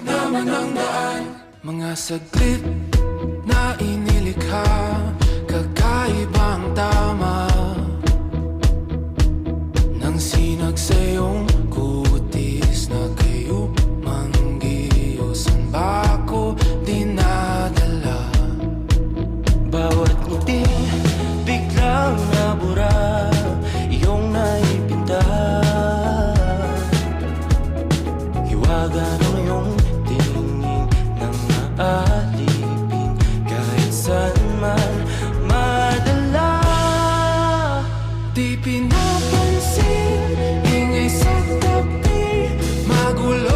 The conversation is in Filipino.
naman ang daan. Mga saglit na inilikha, kakaibang tama nang sinag sa iyong kutis na kayo manggiyosan ba ako dinadala? Bawat ngiti biglang nabura, iyong naipinta. Hiwaga ng iyong tingin nang naalipin, kahit saan man madala. Di pinapansin, ingay sa tabi, magulo